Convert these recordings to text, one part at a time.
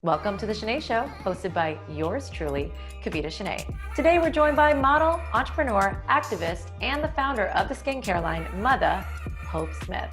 Welcome to the Channe Show, hosted by yours truly, Kavita Channe. Today we're joined by model, entrepreneur, activist, and the founder of the skincare line, MUTHA, Hope Smith.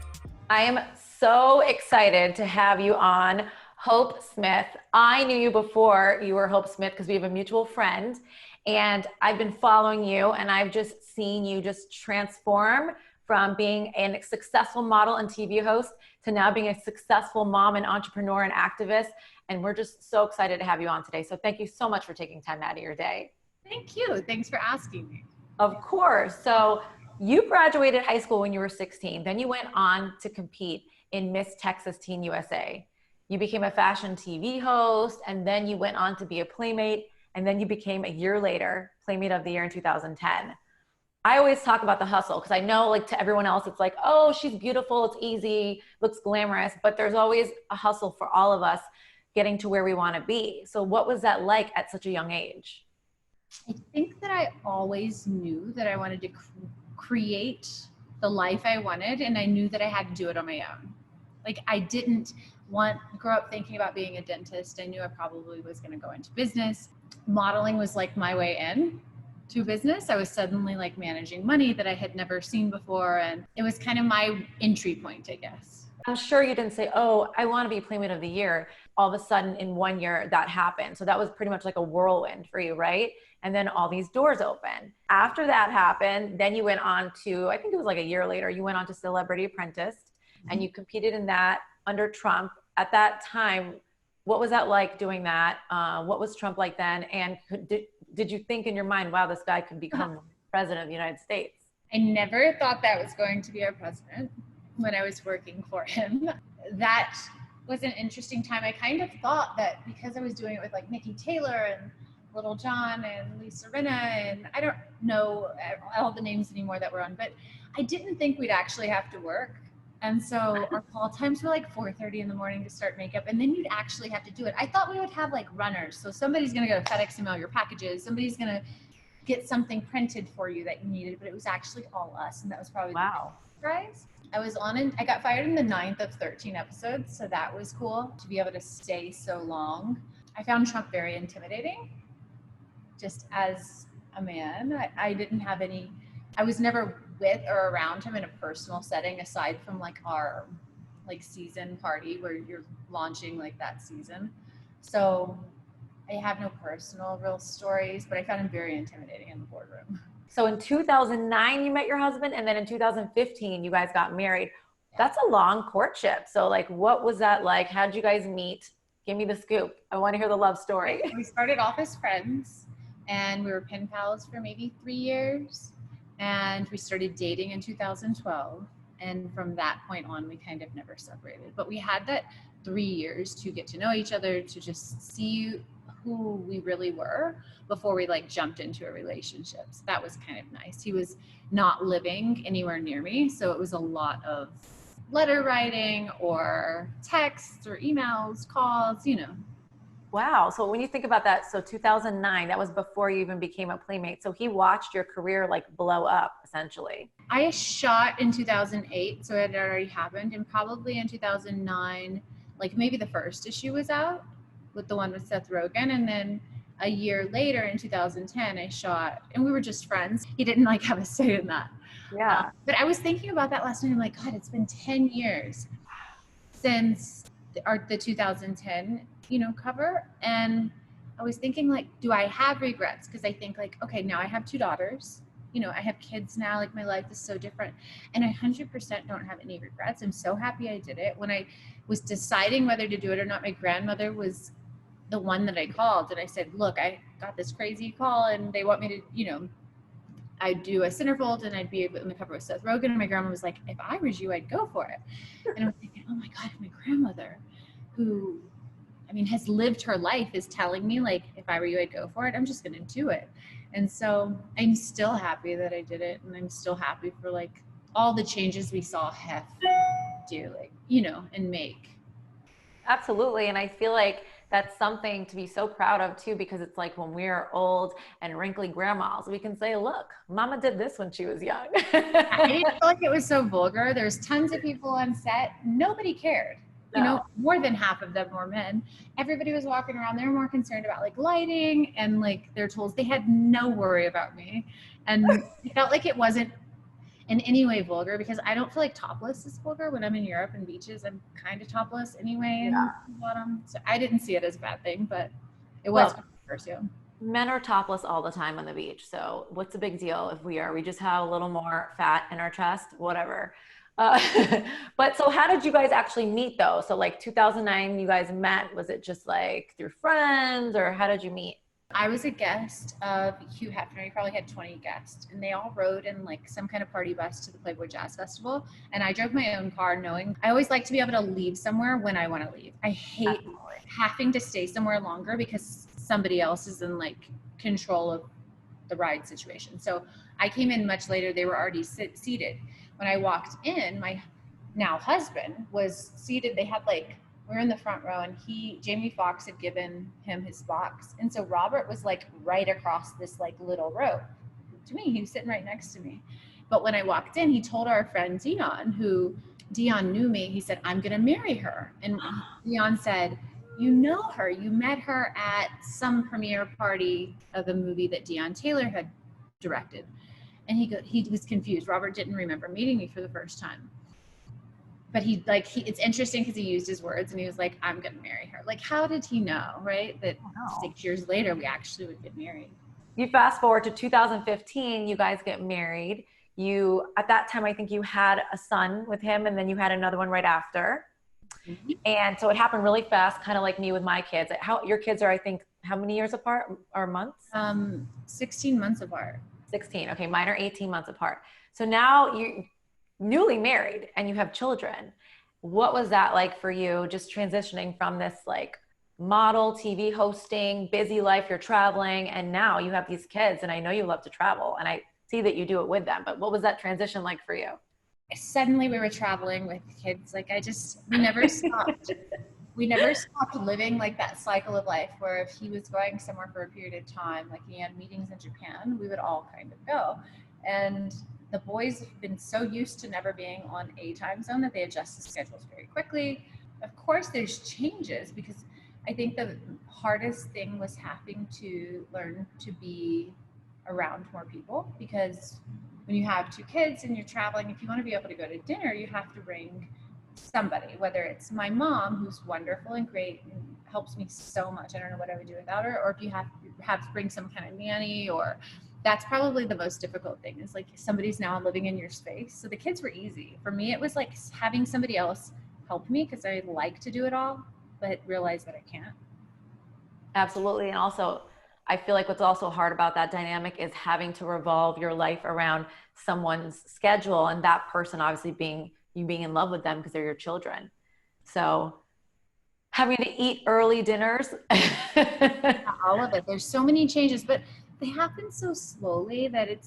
I am so excited to have you on, Hope Smith. I knew you before you were Hope Smith because we have a mutual friend, and I've been following you, and I've just seen you just transform from being a successful model and TV host to now being a successful mom and entrepreneur and activist. And we're just so excited to have you on today. So thank you so much for taking time out of your day. Thank you. Thanks for asking me. Of course. So you graduated high school when you were 16. Then you went on to compete in Miss Texas Teen USA. You became a fashion TV host, and then you went on to be a Playmate, and then you became a year later Playmate of the Year in 2010. I always talk about the hustle because I know, like, to everyone else, it's like, oh, she's beautiful, it's easy, looks glamorous, but there's always a hustle for all of us getting to where we want to be. So what was that like at such a young age? I think that I always knew that I wanted to create the life I wanted, and I knew that I had to do it on my own. Like, I didn't grow up thinking about being a dentist. I knew I probably was going to go into business. Modeling was like my way in to business. I was suddenly like managing money that I had never seen before, and it was kind of my entry point, I guess. I'm sure you didn't say, oh, I want to be Playmate of the Year. All of a sudden in 1 year that happened. So that was pretty much like a whirlwind for you, right? And then all these doors open. After that happened, then you went on to, I think it was like a year later, you went on to Celebrity Apprentice, and you competed in that under Trump. At that time, what was that like doing that? What was Trump like then? And did you think in your mind, wow, this guy could become president of the United States? I never thought that was going to be our president when I was working for him. That was an interesting time. I kind of thought that because I was doing it with like Nikki Taylor and Little John and Lisa Rinna, and I don't know all the names anymore that were on, but I didn't think we'd actually have to work. And so our call times were like 4:30 in the morning to start makeup, and then you'd actually have to do it. I thought we would have like runners. So somebody's going to go to FedEx and mail your packages. Somebody's going to get something printed for you that you needed, but it was actually all us. And that was probably the surprise. I got fired in the 9th of 13 episodes. So that was cool to be able to stay so long. I found Trump very intimidating just as a man. I didn't have I was never with or around him in a personal setting aside from like our like season party where you're launching like that season. So I have no personal real stories, but I found him very intimidating in the boardroom. So in 2009, you met your husband, and then in 2015, you guys got married. That's a long courtship. So like, what was that like? How did you guys meet? Give me the scoop. I want to hear the love story. We started off as friends, and we were pen pals for maybe 3 years. And we started dating in 2012. And from that point on, we kind of never separated. But we had that 3 years to get to know each other, to just see who we really were before we like jumped into a relationship. So that was kind of nice. He was not living anywhere near me, so it was a lot of letter writing or texts or emails, calls, you know. Wow. So when you think about that, so 2009, that was before you even became a Playmate. So he watched your career like blow up essentially. I shot in 2008, so it had already happened. And probably in 2009, like maybe the first issue was out with the one with Seth Rogen. And then a year later in 2010, I shot, and we were just friends. He didn't like have a say in that. Yeah. But I was thinking about that last night. I'm like, God, it's been 10 years since the 2010, cover. And I was thinking like, do I have regrets? Because I think like, okay, now I have 2 daughters. I have kids now, like my life is so different. And I 100% don't have any regrets. I'm so happy I did it. When I was deciding whether to do it or not, my grandmother was the one that I called, and I said, look, I got this crazy call and they want me to, I'd do a centerfold and I'd be on the cover with Seth Rogen. And my grandma was like, if I was you, I'd go for it. And I was thinking, oh my God, my grandmother, who, has lived her life, is telling me like, if I were you, I'd go for it. I'm just going to do it. And so I'm still happy that I did it. And I'm still happy for like all the changes we saw Hef do, like, and make. Absolutely. And I feel like that's something to be so proud of too, because it's like when we're old and wrinkly grandmas, we can say, look, mama did this when she was young. I didn't feel like it was so vulgar. There's tons of people on set. Nobody cared. you know, more than half of them were men. Everybody was walking around. They were more concerned about like lighting and like their tools. They had no worry about me. And it felt like it wasn't in any way vulgar, because I don't feel like topless is vulgar. When I'm in Europe and beaches, I'm kind of topless anyway in the bottom. So I didn't see it as a bad thing, but it was controversial. Men are topless all the time on the beach. So what's the big deal if we are? We just have a little more fat in our chest, whatever. But so how did you guys actually meet though? So like 2009, you guys met. Was it just like through friends, or how did you meet? I was a guest of Hugh Hefner. He probably had 20 guests, and they all rode in like some kind of party bus to the Playboy Jazz Festival. And I drove my own car, knowing I always like to be able to leave somewhere when I want to leave. I hate having to stay somewhere longer because somebody else is in like control of the ride situation. So I came in much later. They were already seated. When I walked in, my now husband was seated. They had like, we were in the front row, and Jamie Foxx had given him his box. And so Robert was like right across this like little row to me. He was sitting right next to me. But when I walked in, he told our friend Dion knew me. He said, I'm going to marry her. And Dion said, you know her, you met her at some premiere party of a movie that Dion Taylor had directed. And he was confused. Robert didn't remember meeting me for the first time. But it's interesting because he used his words, and he was like, I'm going to marry her. Like, how did he know, right? That 6 years later, we actually would get married. You fast forward to 2015, you guys get married. At that time, I think you had a son with him, and then you had another one right after. Mm-hmm. And so it happened really fast, kind of like me with my kids. Your kids are, I think, how many years apart or months? 16 months apart. 16. Okay. Mine are 18 months apart. So now you're newly married and you have children. What was that like for you, just transitioning from this like model, TV hosting, busy life, you're traveling, and now you have these kids, and I know you love to travel, and I see that you do it with them, but what was that transition like for you? Suddenly we were traveling with kids. Like we never stopped. We never stopped living like that cycle of life where if he was going somewhere for a period of time, like he had meetings in Japan, we would all kind of go. And the boys have been so used to never being on a time zone that they adjust the schedules very quickly. Of course, there's changes, because I think the hardest thing was having to learn to be around more people, because when you have 2 kids and you're traveling, if you want to be able to go to dinner, you have to bring somebody, whether it's my mom, who's wonderful and great and helps me so much. I don't know what I would do without her. Or if you have to bring some kind of nanny, or that's probably the most difficult thing, is like somebody's now living in your space. So the kids were easy. For me, it was like having somebody else help me, because I like to do it all, but realize that I can't. Absolutely. And also, I feel like what's also hard about that dynamic is having to revolve your life around someone's schedule, and that person obviously being in love with them because they're your children. So having to eat early dinners. All of it. There's so many changes, but they happen so slowly that it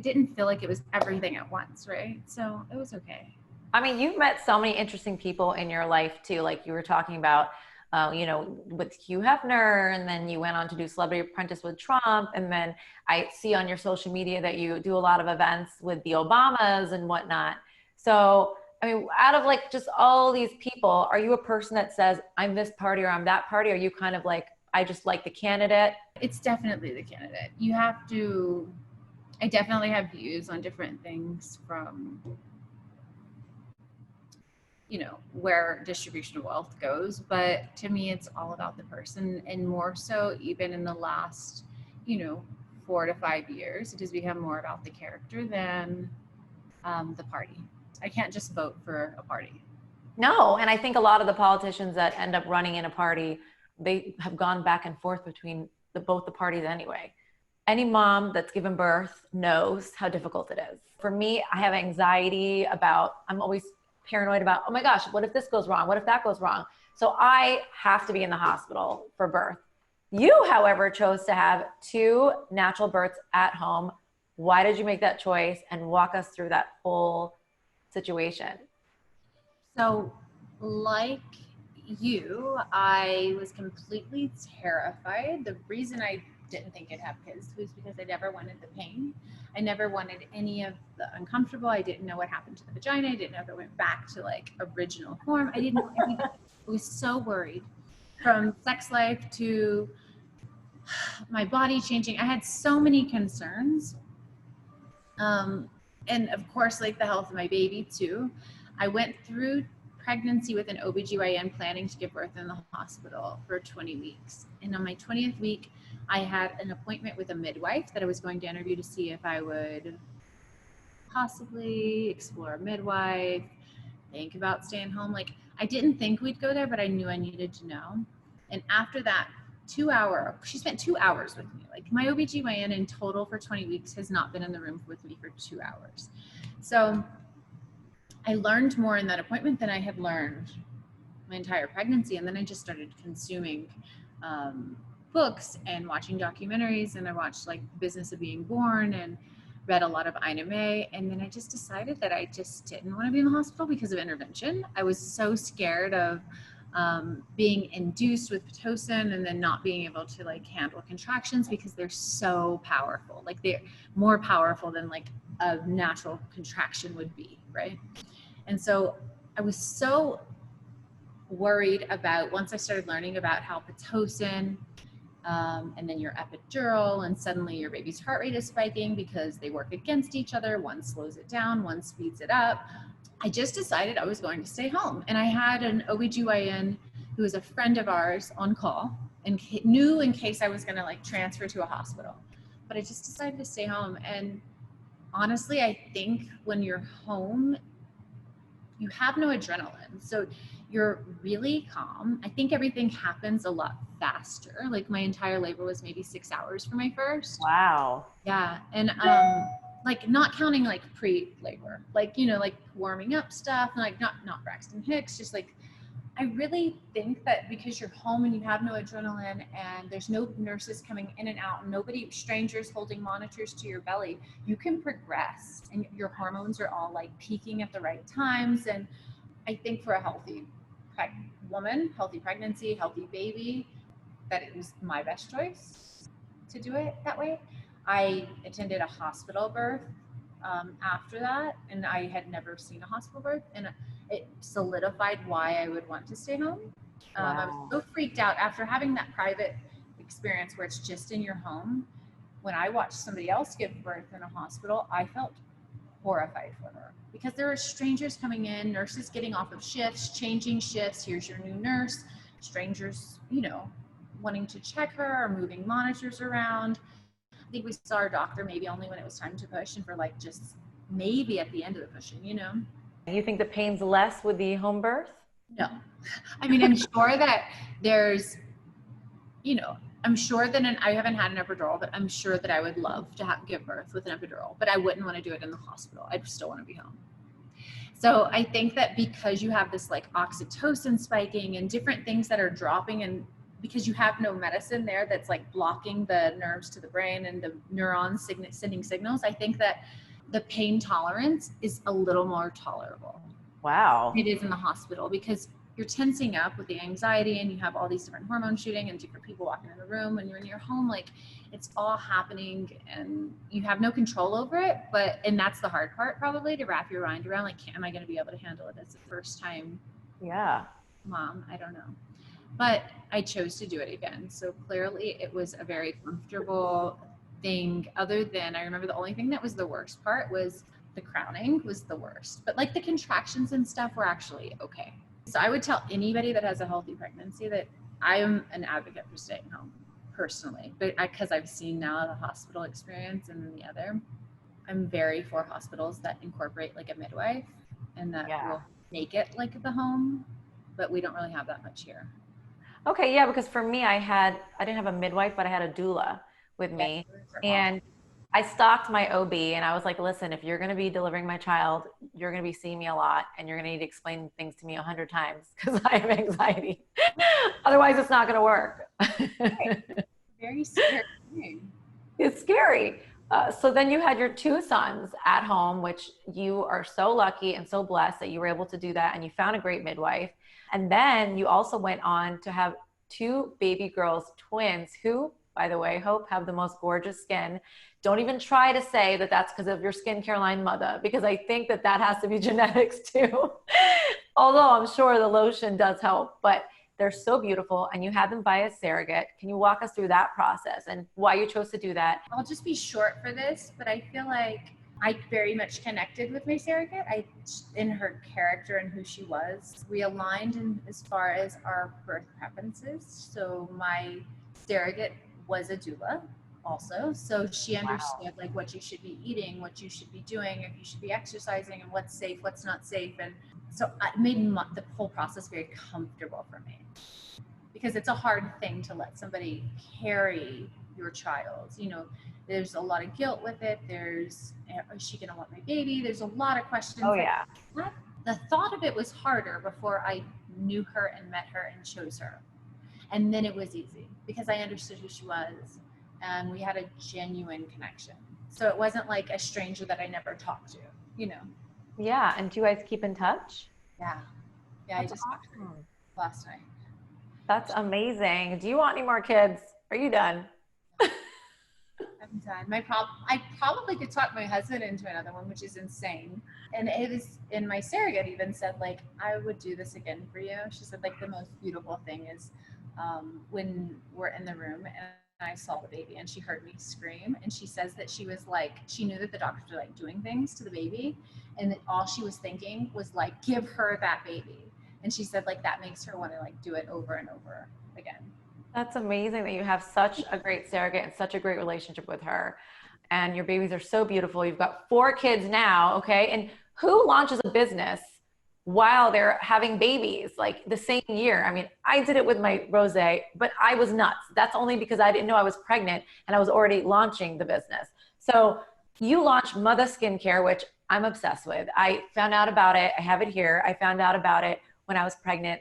didn't feel like it was everything at once, right? So it was okay. I mean, you've met so many interesting people in your life too. Like you were talking about, with Hugh Hefner, and then you went on to do Celebrity Apprentice with Trump. And then I see on your social media that you do a lot of events with the Obamas and whatnot. So, I mean, out of like just all these people, are you a person that says, I'm this party or I'm that party? Or are you kind of like, I just like the candidate? It's definitely the candidate. I definitely have views on different things, from where distribution of wealth goes. But to me, it's all about the person. And more so, even in the last, 4 to 5 years, it has become more about the character than the party. I can't just vote for a party. No. And I think a lot of the politicians that end up running in a party, they have gone back and forth between both the parties anyway. Any mom that's given birth knows how difficult it is. For me, I have anxiety I'm always paranoid about, oh my gosh, what if this goes wrong? What if that goes wrong? So I have to be in the hospital for birth. You, however, chose to have 2 natural births at home. Why did you make that choice? And walk us through that whole situation. So, like you, I was completely terrified. The reason I didn't think I'd have kids was because I never wanted the pain. I never wanted any of the uncomfortable. I didn't know what happened to the vagina. I didn't know if it went back to like original form. I didn't know anything. I was so worried, from sex life to my body changing. I had so many concerns. And of course, like the health of my baby too. I went through pregnancy with an OBGYN planning to give birth in the hospital for 20 weeks. And on my 20th week, I had an appointment with a midwife that I was going to interview to see if I would possibly explore a midwife, think about staying home. Like, I didn't think we'd go there, but I knew I needed to know. And after that she spent 2 hours with me. Like, my OBGYN in total for 20 weeks has not been in the room with me for 2 hours. So I learned more in that appointment than I had learned my entire pregnancy. And then I just started consuming books and watching documentaries. And I watched like Business of Being Born and read a lot of Ina May. And then I just decided that I just didn't want to be in the hospital because of intervention. I was so scared of being induced with Pitocin and then not being able to like handle contractions because they're so powerful. Like, they're more powerful than like a natural contraction would be, right? And so I was so worried about, once I started learning about how Pitocin and then your epidural, and suddenly your baby's heart rate is spiking because they work against each other. One slows it down, one speeds it up. I just decided I was going to stay home. And I had an OBGYN who was a friend of ours on call and knew in case I was going to like transfer to a hospital. But I just decided to stay home. And honestly, I think when you're home, you have no adrenaline. So you're really calm. I think everything happens a lot faster. Like, my entire labor was maybe 6 hours for my first. Wow. Yeah. And like, not counting like pre-labor, like, you know, like warming up stuff, and like not Braxton Hicks, just like, I really think that because you're home and you have no adrenaline and there's no nurses coming in and out and strangers holding monitors to your belly, you can progress and your hormones are all like peaking at the right times. And I think for a healthy woman, healthy pregnancy, healthy baby, that it was my best choice to do it that way. I attended a hospital birth after that, and I had never seen a hospital birth, and it solidified why I would want to stay home. Wow. I was so freaked out after having that private experience where it's just in your home. When I watched somebody else give birth in a hospital, I felt horrified for her because there are strangers coming in, nurses getting off of shifts, changing shifts. Here's your new nurse, strangers, you know, wanting to check her or moving monitors around. I think we saw our doctor maybe only when it was time to push, and for like just maybe at the end of the pushing, you know. You think the pain's less with the home birth? No. I mean, I'm sure that there's, you know, I'm sure that I haven't had an epidural, but I'm sure that I would love to give birth with an epidural, but I wouldn't want to do it in the hospital. I'd still want to be home. So I think that because you have this like oxytocin spiking and different things that are dropping, and because you have no medicine there that's like blocking the nerves to the brain and the neurons sending signals, I think that the pain tolerance is a little more tolerable. Wow. It is in the hospital because you're tensing up with the anxiety and you have all these different hormones shooting and different people walking in the room. When you're in your home, like, it's all happening and you have no control over it. And that's the hard part, probably, to wrap your mind around, like, am I going to be able to handle it as a first time mom? I don't know. But I chose to do it again. So clearly it was a very comfortable thing, other than, I remember the only thing that was the worst part was the crowning was the worst. But like the contractions and stuff were actually okay. So I would tell anybody that has a healthy pregnancy that I am an advocate for staying home personally, but because I've seen now the hospital experience and then the other, I'm very for hospitals that incorporate like a midwife and that will make it like the home, but we don't really have that much here. Okay, yeah, because for me, I didn't have a midwife, but I had a doula with me, and I stalked my OB, and I was like, listen, if you're going to be delivering my child, you're going to be seeing me a lot, and you're going to need to explain things to me 100 times because I have anxiety. Otherwise, it's not going to work. Very scary thing. It's scary. So then you had your two sons at home, which you are so lucky and so blessed that you were able to do that, and you found a great midwife. And then you also went on to have two baby girls, twins, who by the way, Hope, have the most gorgeous skin. Don't even try to say that that's because of your skincare line MUTHA, because I think that that has to be genetics too. Although I'm sure the lotion does help, but they're so beautiful, and you had them via surrogate. Can you walk us through that process and why you chose to do that? I'll just be short for this, but I feel like I very much connected with my surrogate. In her character and who she was. We aligned in as far as our birth preferences. So my surrogate was a doula also. So she understood like what you should be eating, what you should be doing, if you should be exercising, and what's safe, what's not safe. And so it made the whole process very comfortable for me, because it's a hard thing to let somebody carry your child. You know, there's a lot of guilt with it. Is she gonna want my baby? There's a lot of questions. Oh yeah. The thought of it was harder before I knew her and met her and chose her. And then it was easy because I understood who she was and we had a genuine connection. So it wasn't like a stranger that I never talked to, you know? Yeah. And do you guys keep in touch? Yeah. Yeah. I just talked to her last night. That's amazing. Do you want any more kids? Are you done? I'm done. I probably could talk my husband into another one, which is insane. And my surrogate even said, like, I would do this again for you. She said, like, the most beautiful thing is when we're in the room and I saw the baby and she heard me scream. And she says that she was like, she knew that the doctors were like doing things to the baby. And that all she was thinking was like, give her that baby. And she said, like, that makes her want to like do it over and over again. That's amazing that you have such a great surrogate and such a great relationship with her. And your babies are so beautiful. You've got 4 kids now, okay? And who launches a business while they're having babies, like the same year? I mean, I did it with my Rose, but I was nuts. That's only because I didn't know I was pregnant and I was already launching the business. So you launched MUTHA Skincare, which I'm obsessed with. I found out about it. I have it here. I found out about it when I was pregnant.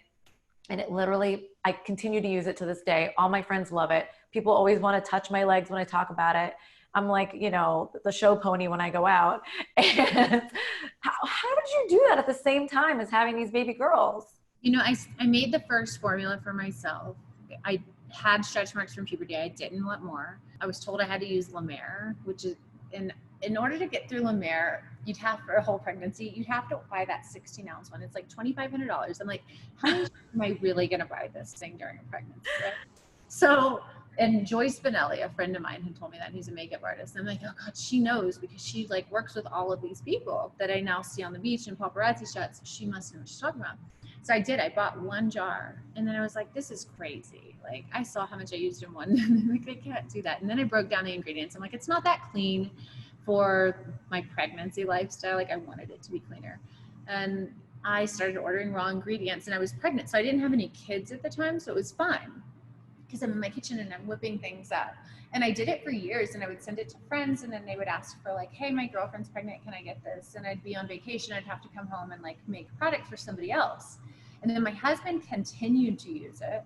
And it literally, I continue to use it to this day. All my friends love it. People always want to touch my legs when I talk about it. I'm like, you know, the show pony when I go out. And how did you do that at the same time as having these baby girls? You know, I made the first formula for myself. I had stretch marks from puberty. I didn't want more. I was told I had to use La Mer, which is, in order to get through La Mer, you'd have, for a whole pregnancy, you'd have to buy that 16-ounce one. It's like $2,500. I'm like, how much am I really going to buy this thing during a pregnancy? Right? So, and Joyce Spinelli, a friend of mine, had told me that. He's a makeup artist. And I'm like, oh God, she knows, because she like works with all of these people that I now see on the beach and paparazzi shots. She must know what she's talking about. So I did. I bought 1 jar, and then I was like, this is crazy. Like, I saw how much I used in one. Like, I can't do that. And then I broke down the ingredients. I'm like, it's not that clean for my pregnancy lifestyle. Like, I wanted it to be cleaner. And I started ordering raw ingredients, and I was pregnant. So I didn't have any kids at the time. So it was fine, because I'm in my kitchen and I'm whipping things up. And I did it for years, and I would send it to friends, and then they would ask for like, hey, my girlfriend's pregnant, can I get this? And I'd be on vacation. I'd have to come home and like make product for somebody else. And then my husband continued to use it,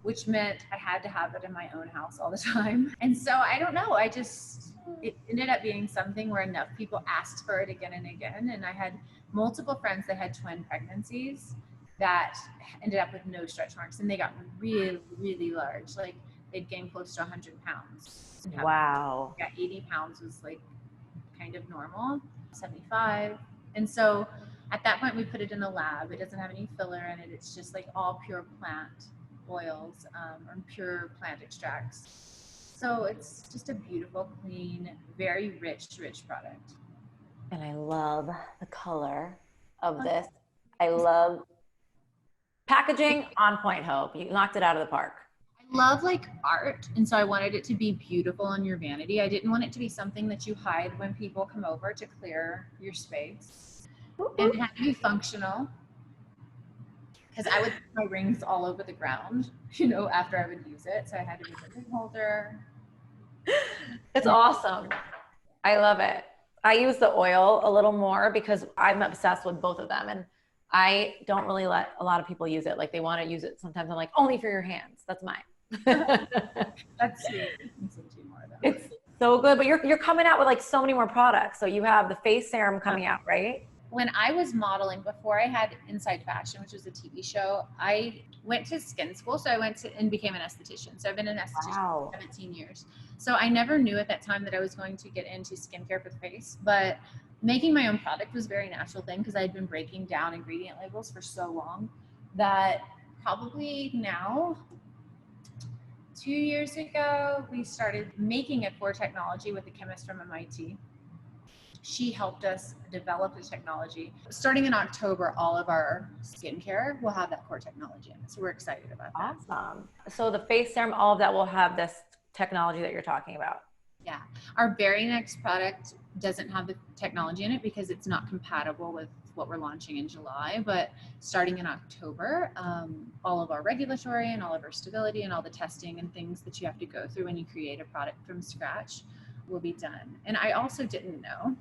which meant I had to have it in my own house all the time. And so I don't know, it ended up being something where enough people asked for it again and again. And I had multiple friends that had twin pregnancies that ended up with no stretch marks, and they got really, really large. Like, they'd gained close to 100 pounds. Wow. Yeah, 80 pounds was like kind of normal, 75. And so at that point we put it in the lab. It doesn't have any filler in it. It's just like all pure plant oils or pure plant extracts. So it's just a beautiful, clean, very rich product. And I love the color of this. I love packaging on point, Hope. You knocked it out of the park. I love like art, and so I wanted it to be beautiful on your vanity. I didn't want it to be something that you hide when people come over to clear your space. And it had to be functional, because I would put my rings all over the ground, you know, after I would use it. So I had to be a ring holder. It's awesome. I love it. I use the oil a little more because I'm obsessed with both of them, and I don't really let a lot of people use it. Like, they want to use it sometimes. I'm like, only for your hands. That's mine. That's sweet. It's so good, but you're coming out with like so many more products. So you have the face serum coming out, right? when I was modeling, before I had Inside Fashion, which was a TV show, I went to skin school. So I went to and became an esthetician. So I've been an esthetician Wow. for 17 years. So I never knew at that time that I was going to get into skincare for the face, but making my own product was a very natural thing because I had been breaking down ingredient labels for so long that probably now, 2 years ago, we started making a core technology with a chemist from MIT. She helped us develop the technology. Starting in October, all of our skincare will have that core technology in it. So we're excited about that. Awesome. So the face serum, all of that will have this technology that you're talking about. Yeah. Our very next product doesn't have the technology in it because it's not compatible with what we're launching in July. But starting in October, all of our regulatory and all of our stability and all the testing and things that you have to go through when you create a product from scratch will be done. And I also didn't know,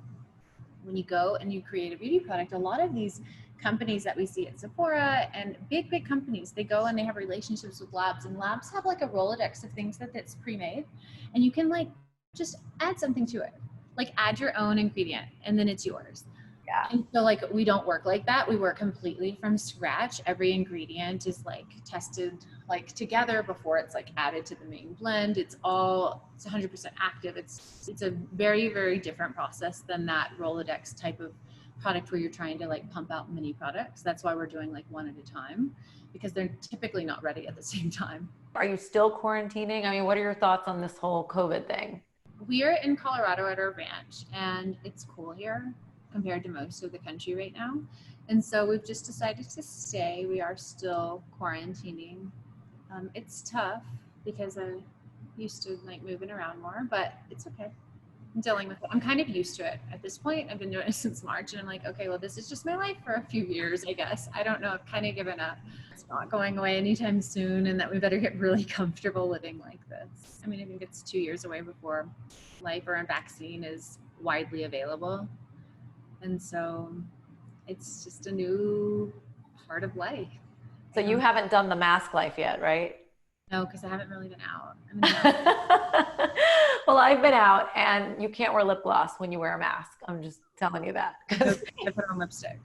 when you go and you create a beauty product, a lot of these companies that we see at Sephora and big companies, they go and they have relationships with labs, and labs have like a Rolodex of things that's pre-made, and you can like just add something to it, like add your own ingredient and then it's yours. Yeah. And so like we don't work like that. We work completely from scratch. Every ingredient is like tested like together before it's like added to the main blend. It's 100% active. It's a very different process than that Rolodex type of product where you're trying to like pump out mini products. That's why we're doing like one at a time, because they're typically not ready at the same time. Are you still quarantining? I mean, what are your thoughts on this whole COVID thing? We're in Colorado at our ranch, and it's cool here compared to most of the country right now. And so we've just decided to stay. We are still quarantining. It's tough because I'm used to like moving around more, but it's okay. I'm dealing with it. I'm kind of used to it at this point. I've been doing it since March, and I'm like, okay, well, this is just my life for a few years, I guess. I don't know. I've kind of given up. It's not going away anytime soon, and that we better get really comfortable living like this. I mean, I think it's 2 years away before life or a vaccine is widely available. And so it's just a new part of life. So you haven't done the mask life yet, right? No, because I haven't really been out. Well, I've been out, and you can't wear lip gloss when you wear a mask. I'm just telling you that. I put on lipstick.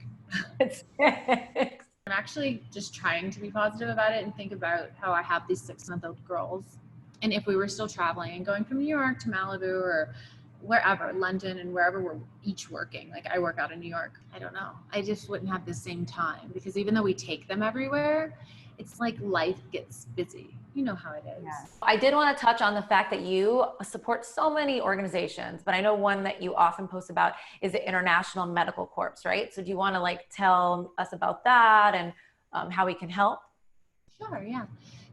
I'm actually just trying to be positive about it and think about how I have these 6-month-old girls. And if we were still traveling and going from New York to Malibu or wherever, London and wherever we're each working, like I work out in New York, I don't know. I just wouldn't have the same time, because even though we take them everywhere, it's like life gets busy. You know how it is. Yes. I did want to touch on the fact that you support so many organizations, but I know one that you often post about is the International Medical Corps, right? So do you want to like tell us about that and how we can help? Sure, yeah.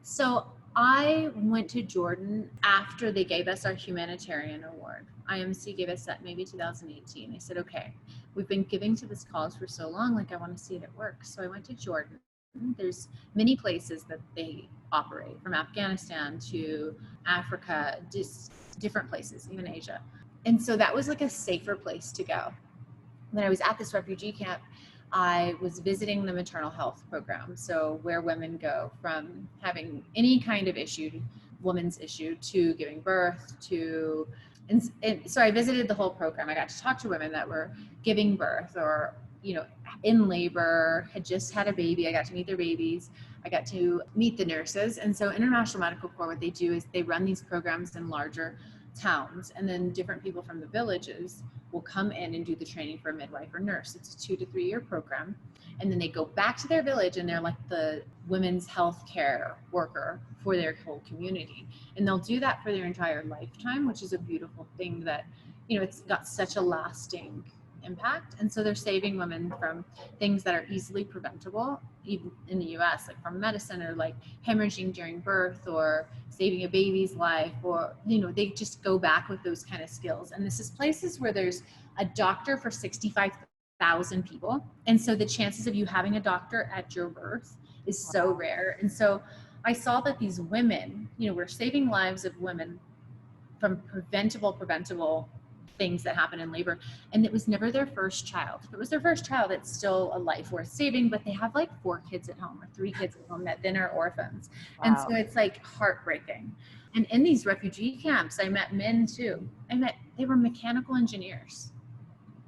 So I went to Jordan after they gave us our humanitarian award. IMC gave us that maybe 2018. They said, okay, we've been giving to this cause for so long, like I want to see it at work. So I went to Jordan. There's many places that they operate, from Afghanistan to Africa, just different places, even Asia. And so that was like a safer place to go. When I was at this refugee camp, I was visiting the maternal health program. So where women go from having any kind of issue, woman's issue, to giving birth to, and so I visited the whole program. I got to talk to women that were giving birth or, you know, in labor, had just had a baby. I got to meet their babies. I got to meet the nurses. And so International Medical Corps, what they do is they run these programs in larger towns, and then different people from the villages will come in and do the training for a midwife or nurse. It's a 2 to 3 year program. And then they go back to their village and they're like the women's health care worker for their whole community. And they'll do that for their entire lifetime, which is a beautiful thing that, you know, it's got such a lasting impact. And so they're saving women from things that are easily preventable, even in the US, like from medicine or like hemorrhaging during birth or saving a baby's life, or, you know, they just go back with those kind of skills. And this is places where there's a doctor for 65,000 people. And so the chances of you having a doctor at your birth is so rare. And so I saw that these women, you know, we're saving lives of women from preventable things that happen in labor, and it was never their first child. If it was their first child, it's still a life worth saving, but they have like 4 kids at home or 3 kids at home that then are orphans. Wow. And so it's like heartbreaking. And in these refugee camps, I met men too. They were mechanical engineers.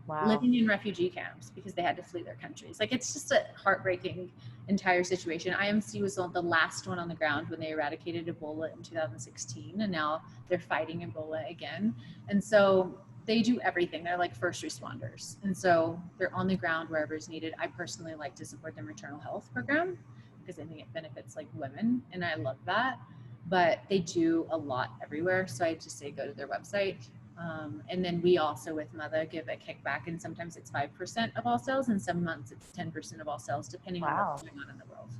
Wow. living in refugee camps because they had to flee their countries. Like, it's just a heartbreaking entire situation. IMC was the last one on the ground when they eradicated Ebola in 2016, and now they're fighting Ebola again. And so they do everything. They're like first responders. And so they're on the ground wherever is needed. I personally like to support their maternal health program because I think it benefits like women, and I love that. But they do a lot everywhere. So I just say go to their website. And then we also with MUTHA give a kickback, and sometimes it's 5% of all sales, and some months it's 10% of all sales, depending on what's going on in the world.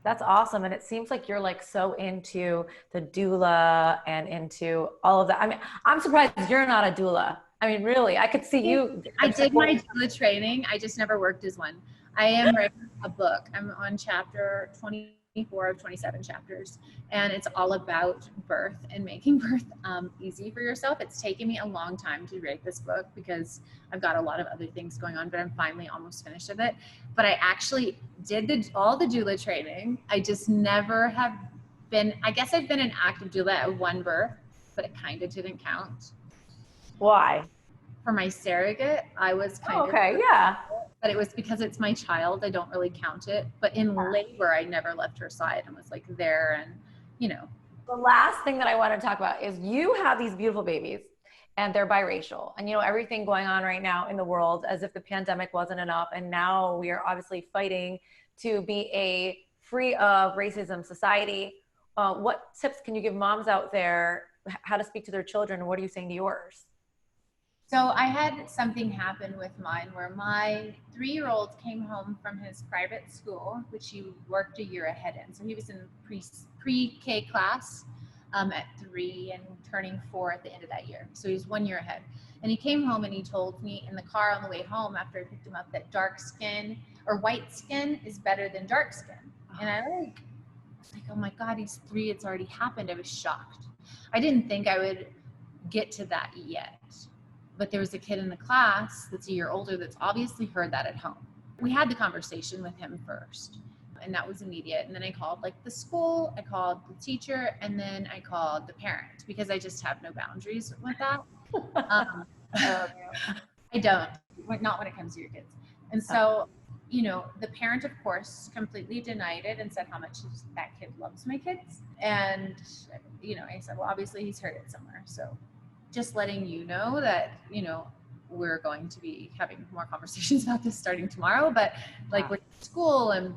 That's awesome. And it seems like you're like so into the doula and into all of that. I mean, I'm surprised you're not a doula. I mean, really, I could see you. I did my doula training. I just never worked as one. I am writing a book. I'm on chapter 24 of 27 chapters, and it's all about birth and making birth easy for yourself. It's taken me a long time to write this book because I've got a lot of other things going on, but I'm finally almost finished with it. But I actually did all the doula training. I just never have been, I guess I've been an active doula at one birth, but it kind of didn't count. Why? For my surrogate, I was kind of. Okay, yeah. But it was because it's my child. I don't really count it. But in labor, I never left her side and was like there, and you know. The last thing that I want to talk about is you have these beautiful babies and they're biracial, and you know, everything going on right now in the world, as if the pandemic wasn't enough. And now we are obviously fighting to be a free of racism society. What tips can you give moms out there how to speak to their children? What are you saying to yours? So I had something happen with mine where my 3-year-old came home from his private school, which he worked a year ahead in. So he was in pre-K class at 3 and turning 4 at the end of that year. So he was 1 year ahead. And he came home and he told me in the car on the way home after I picked him up that dark skin or white skin is better than dark skin. And I was like, oh my God, he's 3, it's already happened. I was shocked. I didn't think I would get to that yet. But there was a kid in the class that's a year older that's obviously heard that at home. We had the conversation with him first, and that was immediate. And then I called like the school, I called the teacher, and then I called the parent because I just have no boundaries with that. I don't, not when it comes to your kids. And so, you know, the parent, of course, completely denied it and said how much that kid loves my kids. And, you know, I said, well, obviously he's heard it somewhere. So just letting you know that, you know, we're going to be having more conversations about this starting tomorrow, but like with school. And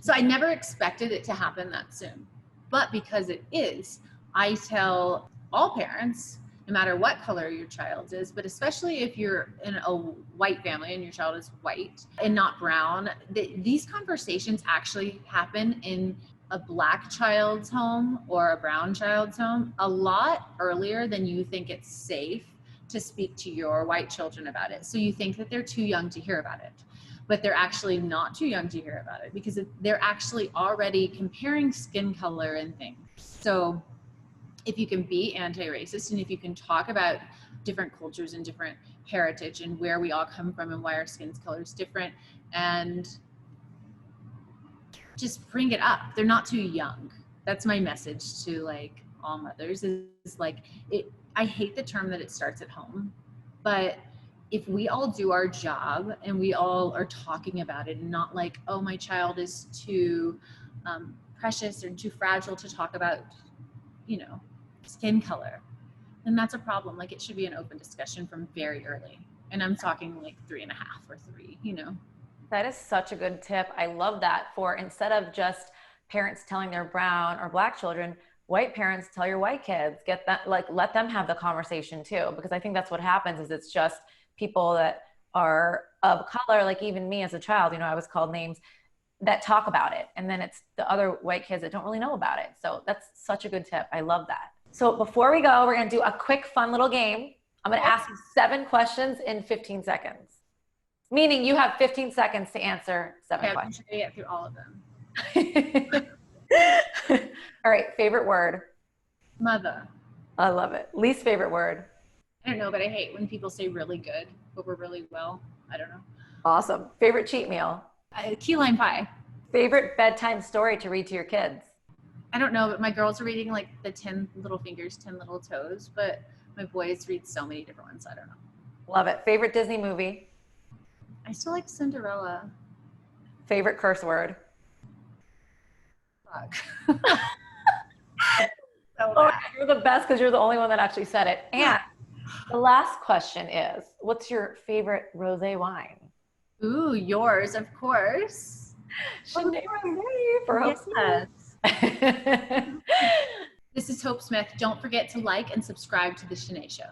so I never expected it to happen that soon, but because it is, I tell all parents, no matter what color your child is, but especially if you're in a white family and your child is white and not brown, these conversations actually happen in a Black child's home or a brown child's home a lot earlier than you think it's safe to speak to your white children about it. So you think that they're too young to hear about it, but they're actually not too young to hear about it because they're actually already comparing skin color and things. So if you can be anti-racist and if you can talk about different cultures and different heritage and where we all come from and why our skin's color is different, and just bring it up. They're not too young. That's my message to like all mothers is like it. I hate the term that it starts at home, but if we all do our job and we all are talking about it and not like, oh, my child is too precious or too fragile to talk about, you know, skin color, then that's a problem. Like it should be an open discussion from very early. And I'm talking like 3.5 or 3, you know. That is such a good tip. I love that. For instead of just parents telling their brown or Black children, white parents tell your white kids, get that, like, let them have the conversation too. Because I think that's what happens is it's just people that are of color, like even me as a child, you know, I was called names that talk about it. And then it's the other white kids that don't really know about it. So that's such a good tip. I love that. So before we go, we're going to do a quick, fun little game. I'm going to ask you 7 questions in 15 seconds. Meaning you have 15 seconds to answer 7 questions. I'm sure get through all of them. All right. Favorite word? Mother. I love it. Least favorite word? I don't know, but I hate when people say really good, but we're really well. I don't know. Awesome. Favorite cheat meal? Key lime pie. Favorite bedtime story to read to your kids? I don't know, but my girls are reading like the 10 little fingers, 10 little toes, but my boys read so many different ones. I don't know. Love it. Favorite Disney movie? I still like Cinderella. Favorite curse word? Fuck. Oh, you're the best because you're the only one that actually said it. And the last question is, what's your favorite rosé wine? Ooh, yours, of course. Channe for Hope Yes. Smith. This is Hope Smith. Don't forget to like and subscribe to The Channe Show.